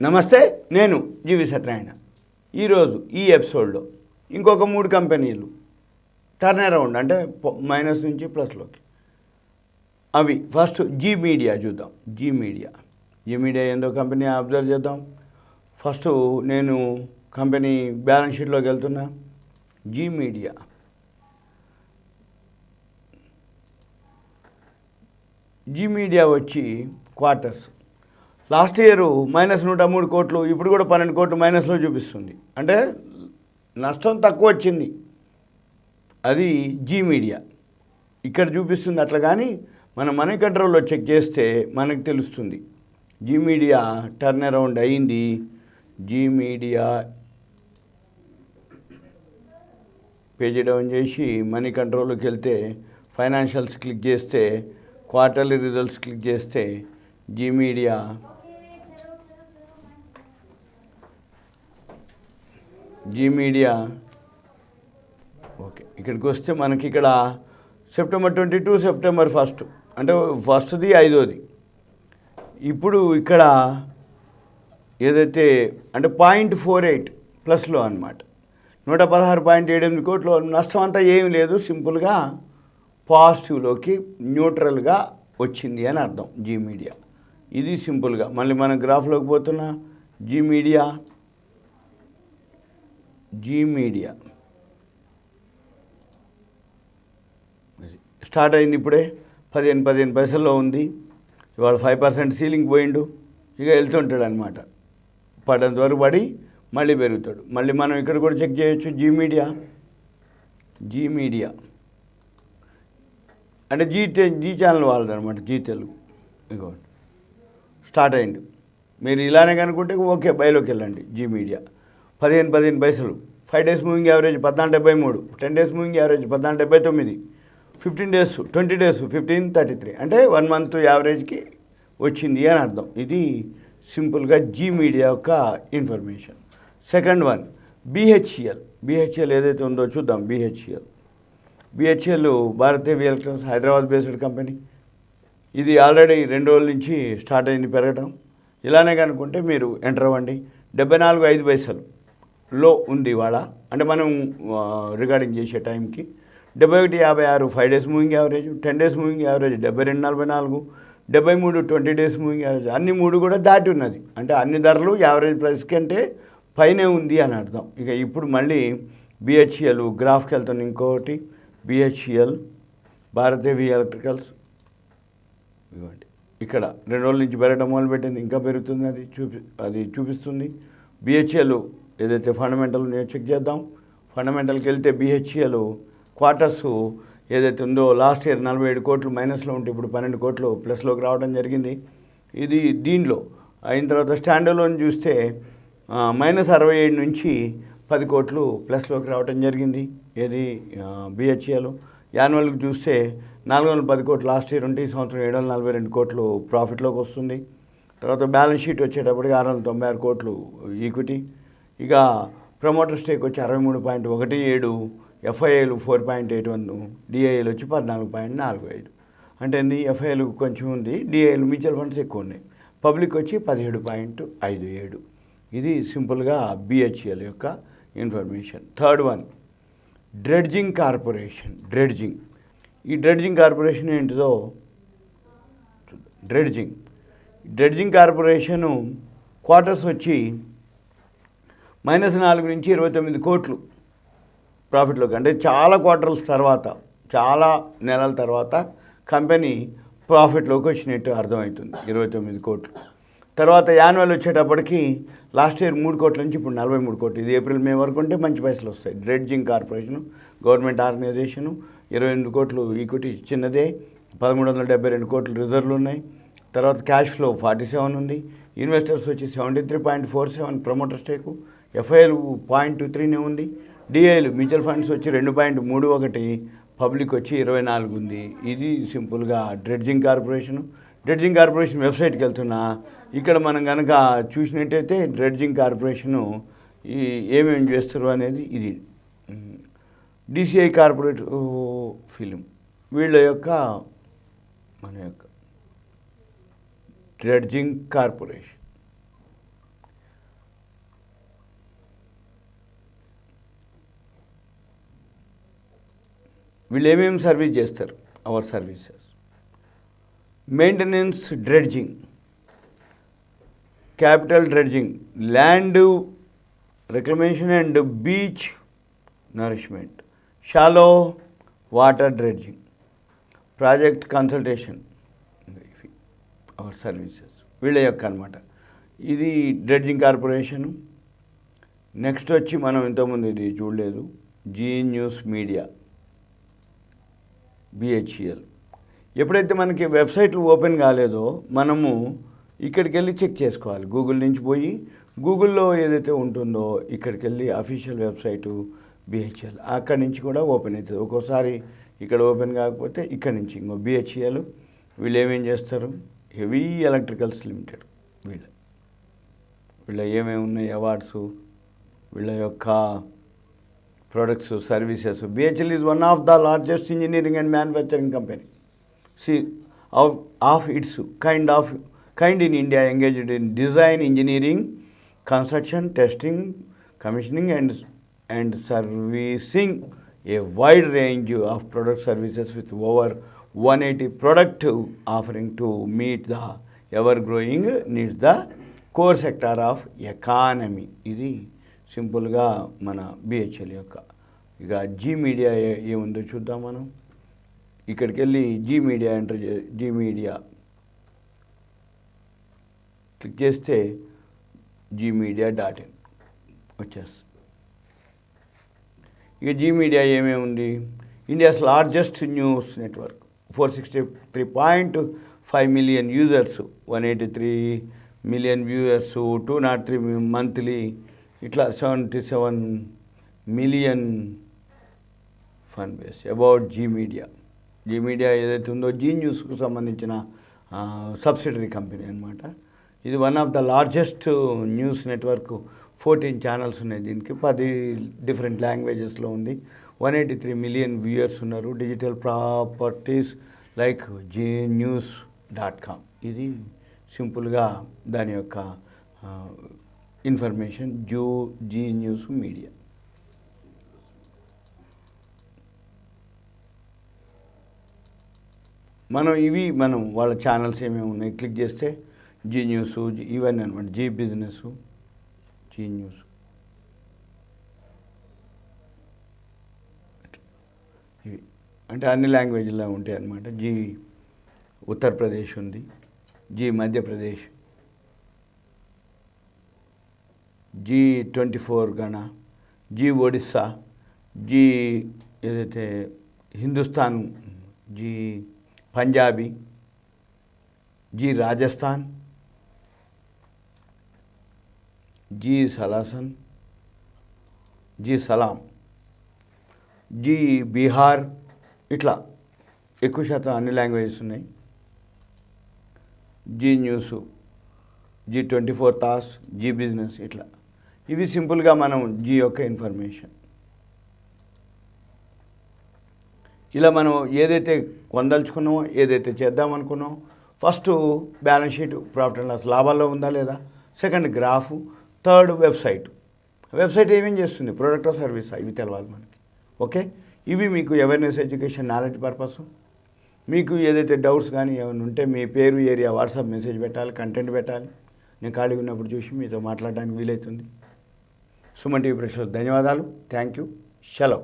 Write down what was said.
నమస్తే, నేను జీవి సత్యనారాయణ. ఈరోజు ఈ ఎపిసోడ్లో ఇంకొక 3 కంపెనీలు టర్న్ అరౌండ్, అంటే మైనస్ నుంచి ప్లస్లోకి. అవి ఫస్ట్ జీ మీడియా చూద్దాం. జీ మీడియా ఏందో కంపెనీ అబ్జర్వ్ చేద్దాం. ఫస్ట్ నేను కంపెనీ బ్యాలెన్స్ షీట్లోకి వెళ్తున్నా. జీ మీడియా వచ్చి క్వార్టర్స్ లాస్ట్ ఇయర్ -103 కోట్లు, ఇప్పుడు కూడా 12 కోట్లు మైనస్లో చూపిస్తుంది. అంటే నష్టం తక్కువ వచ్చింది. అది జీ మీడియా ఇక్కడ చూపిస్తుంది అట్లా. కానీ మన మనీ కంట్రోల్లో చెక్ చేస్తే మనకు తెలుస్తుంది. జీ మీడియా టర్న్ అరౌండ్ అయింది. జీ మీడియా పేజీ డౌన్ చేసి మనీ కంట్రోల్లోకి వెళ్తే ఫైనాన్షియల్స్ క్లిక్ చేస్తే క్వార్టర్లీ రిజల్ట్స్ క్లిక్ చేస్తే జీ మీడియా ఓకే, ఇక్కడికి వస్తే మనకి ఇక్కడ సెప్టెంబర్ 22, సెప్టెంబర్ 1, అంటే ఫస్ట్ది 5వది. ఇప్పుడు ఇక్కడ ఏదైతే అంటే 0.48 ప్లస్లో అనమాట. 116.78 కోట్లు. నష్టం అంతా ఏమి లేదు, సింపుల్గా పాజిటివ్లోకి న్యూట్రల్గా వచ్చింది అని అర్థం జీ మీడియా. ఇది సింపుల్గా. మళ్ళీ మనం గ్రాఫ్లోకి పోతున్నా. జీ మీడియా స్టార్ట్ అయింది ఇప్పుడే. 15 పైసల్లో ఉంది. ఇవాళ 5% సీలింగ్ పోయిండు. ఇక వెళ్తుంటాడు అనమాట. పడంత వరకు పడి మళ్ళీ పెరుగుతాడు. మళ్ళీ మనం ఇక్కడ కూడా చెక్ చేయొచ్చు. జీ మీడియా అంటే జీ ఛానల్ వాళ్ళది అనమాట. జీ తెలుగు ఇగో స్టార్ట్ అయిండు. మీరు ఇలానే కనుక్కుంటే ఓకే, బైలోకి వెళ్ళండి. జీ మీడియా 15 పైసలు. 5 days moving average 14.73, 10 days moving average 14.79, 20 days 15.33, అంటే 1 మంత్ యావరేజ్కి వచ్చింది అని అర్థం. ఇది సింపుల్గా జీ మీడియా యొక్క ఇన్ఫర్మేషన్. సెకండ్ వన్ బిహెచ్ఈఎల్ ఏదైతే ఉందో చూద్దాం. BHEL Bharat heavy electronics Hyderabad based company. ఇది ఆల్రెడీ 2 రోజుల నుంచి స్టార్ట్ అయింది పెరగటం. ఇలానే కనుక్కుంటే మీరు ఎంటర్ అవ్వండి. 74.5 పైసలు లో ఉంది ఇవాళ, అంటే మనం రికార్డింగ్ చేసే టైంకి. 71.56 5 days moving average, 10 days moving average 72.44, 73 20 days moving average. అన్ని 3 కూడా దాటి ఉన్నది. అంటే అన్ని ధరలు యావరేజ్ ప్రైస్ కంటే పైనే ఉంది అని అర్థం. ఇక ఇప్పుడు మళ్ళీ బిహెచ్ఈఎల్ గ్రాఫ్కి వెళ్తాను. ఇంకొకటి బిహెచ్ఈఎల్ భారత్ హెవీ ఎలక్ట్రికల్స్. ఇవ్వండి, ఇక్కడ 2 రోజుల నుంచి పెరగడం మొదలుపెట్టింది. ఇంకా పెరుగుతుంది. అది చూపిస్తుంది. బిహెచ్ఈఎల్ ఏదైతే ఫండమెంటల్ చెక్ చేద్దాం. ఫండమెంటల్కి వెళ్తే బిహెచ్ఈఎల్ క్వార్టర్స్ ఏదైతే ఉందో లాస్ట్ ఇయర్ 47 కోట్లు మైనస్లో ఉంటే ఇప్పుడు 12 కోట్లు ప్లస్లోకి రావడం జరిగింది. ఇది దీనిలో అయిన తర్వాత స్టాండర్లోని చూస్తే -67 నుంచి 10 కోట్లు ప్లస్లోకి రావడం జరిగింది. ఏది బిహెచ్ఈఎల్. యాన్యువల్కి చూస్తే 410 కోట్లు లాస్ట్ ఇయర్ ఉంటే ఈ సంవత్సరం 742 కోట్లు ప్రాఫిట్లోకి వస్తుంది. తర్వాత బ్యాలెన్స్ షీట్ వచ్చేటప్పటికి 696 కోట్లు ఈక్విటీ. ఇక ప్రమోటర్ స్టేక్ వచ్చి 63.17, ఎఫ్ఐఐలు 4.81, డిఐఏలు వచ్చి 14.45. అంటే ఎఫ్ఐఐలు కొంచెం ఉంది, డిఐఏలు మ్యూచువల్ ఫండ్స్ ఎక్కువ ఉన్నాయి. పబ్లిక్ వచ్చి 17.57. ఇది సింపుల్గా బిహెచ్ఈఎల్ యొక్క information. Third one dredging corporation. ఈ డ్రెడ్జింగ్ కార్పొరేషన్ ఏంటిదో డ్రెడ్జింగ్ కార్పొరేషను క్వార్టర్స్ వచ్చి -4 నుంచి 29 కోట్లు ప్రాఫిట్లోకి. అంటే చాలా క్వార్టర్స్ తర్వాత, చాలా నెలల తర్వాత కంపెనీ ప్రాఫిట్లోకి వచ్చినట్టు అర్థమవుతుంది. 29 కోట్లు. తర్వాత యాన్యువల్ వచ్చేటప్పటికి లాస్ట్ ఇయర్ 3 కోట్ల నుంచి ఇప్పుడు 43 కోట్లు. ఇది ఏప్రిల్ మే వరకు ఉంటే మంచి పైసలు వస్తాయి. Dredging corporation government organisation. 28 కోట్లు ఈక్విటీ చిన్నదే. 1372 కోట్లు రిజర్వ్లు ఉన్నాయి. తర్వాత క్యాష్ ఫ్లో 47 ఉంది. ఇన్వెస్టర్స్ వచ్చి 73.47 ప్రమోటర్ స్టేకు. ఎఫ్ఐఎల్ 0.23 ఉంది. డిఐలు మ్యూచువల్ ఫండ్స్ వచ్చి 2.31, పబ్లిక్ వచ్చి 24 ఉంది. ఇది సింపుల్గా డ్రెడ్జింగ్ కార్పొరేషన్ వెబ్సైట్కి వెళ్తున్నా. ఇక్కడ మనం కనుక చూసినట్టయితే డ్రెడ్జింగ్ కార్పొరేషను ఏమేమి చేస్తారు అనేది ఇది. డిసిఐ కార్పొరేట్ ఫిలిం వీళ్ళ యొక్క మన యొక్క డ్రెడ్జింగ్ కార్పొరేషన్ వీళ్ళు ఏమేమి సర్వీస్ చేస్తారు? Our services: maintenance, dredging, capital dredging, land reclamation and beach nourishment, shallow water dredging, project consultation. Our services వీళ్ళ యొక్క అనమాట. ఇది డ్రెడ్జింగ్ కార్పొరేషను. నెక్స్ట్ వచ్చి మనం ఇంతకుముందు ఇది చూడలేదు, జీ న్యూస్ మీడియా, బిహెచ్ఎల్. ఎప్పుడైతే మనకి వెబ్సైట్లు ఓపెన్ కాలేదో మనము ఇక్కడికి వెళ్ళి చెక్ చేసుకోవాలి. గూగుల్ నుంచి పోయి గూగుల్లో ఏదైతే ఉంటుందో ఇక్కడికి వెళ్ళి అఫీషియల్ వెబ్సైటు బిహెచ్ఎల్, అక్కడి నుంచి కూడా ఓపెన్ అవుతుంది. ఒక్కోసారి ఇక్కడ ఓపెన్ కాకపోతే ఇక్కడి నుంచి ఇంకో బిహెచ్ఎల్. వీళ్ళు ఏమేం చేస్తారు? Heavy electricals limited. వీళ్ళ ఏమేమి ఉన్నాయి అవార్డ్స్, వీళ్ళ యొక్క products, services. BHEL is one of the largest engineering and manufacturing company of its kind in India, engaged in design, engineering, construction, testing, commissioning and servicing a wide range of product services with over 180 product offering to meet the ever-growing needs the core sector of economy. ఇది సింపుల్గా మన BHEL యొక్క. ఇక Zee media ఏముందో చూద్దాం మనం. ఇక్కడికి వెళ్ళి Zee Media Zee Media click చేస్తే gmedia.in వచ్చేస్తుంది. ఇక జీ మీడియా ఏమేమి ఉంది? India's largest news network, 463.5 million users, 183 million viewers, 203 monthly, ఇట్లా 77 million fan base. About Zee Media. Zee Media ఏదైతే ఉందో జీ న్యూస్కు సంబంధించిన సబ్సిడరీ కంపెనీ అనమాట. ఇది one of the largest news network. 14 channels ఉన్నాయి దీనికి, 10 డిఫరెంట్ లాంగ్వేజెస్లో ఉంది. 183 million వ్యూయర్స్ ఉన్నారు. Digital properties like gnews.com. ఇది సింపుల్గా దాని యొక్క ఇన్ఫర్మేషన్. G news media. మనం వాళ్ళ ఛానల్స్ ఏమేమి ఉన్నాయి క్లిక్ చేస్తే జీ న్యూస్, ఇవన్నీ అనమాట. జీ బిజినెస్, జీ న్యూస్, ఇవి అంటే అన్ని లాంగ్వేజ్లో ఉంటాయి అన్నమాట. జీ ఉత్తరప్రదేశ్ ఉంది, జీ మధ్యప్రదేశ్, జీ 24 గణ, జీ ఒడిస్సా, జీ ఏదైతే Hindustan, Zee Punjabi, Zee Rajasthan, Zee సలాసన్, జీ సలాం, జీ బీహార్, ఇట్లా ఎక్కువ శాతం అన్ని లాంగ్వేజెస్ ఉన్నాయి. Zee news, Zee 24 Taas, Zee business, ఇట్లా ఇవి సింపుల్గా మనం జీ యొక్క ఇన్ఫర్మేషన్. ఇలా మనం ఏదైతే కొనదలుచుకున్నామో, ఏదైతే చేద్దామనుకున్నామో, first balance sheet, profit and loss, లాభాల్లో ఉందా లేదా, సెకండ్ గ్రాఫ్, థర్డ్ వెబ్సైట్ ఏమేం చేస్తుంది, ప్రోడక్ట్ సర్వీస్, ఇవి తెలవాలి మనకి. ఓకే, ఇవి మీకు అవేర్నెస్, ఎడ్యుకేషన్, నాలెడ్జ్ పర్పస్. మీకు ఏదైతే డౌట్స్ కానీ ఏమైనా ఉంటే మీ పేరు, ఏరియా, వాట్సాప్ మెసేజ్ పెట్టాలి, కంటెంట్ పెట్టాలి. నేను ఖాళీగా ఉన్నప్పుడు చూసి మీతో మాట్లాడడానికి వీలవుతుంది. సుమన్ టీవీ ప్రేక్షకులకు ధన్యవాదాలు. Thank you. సెలవు.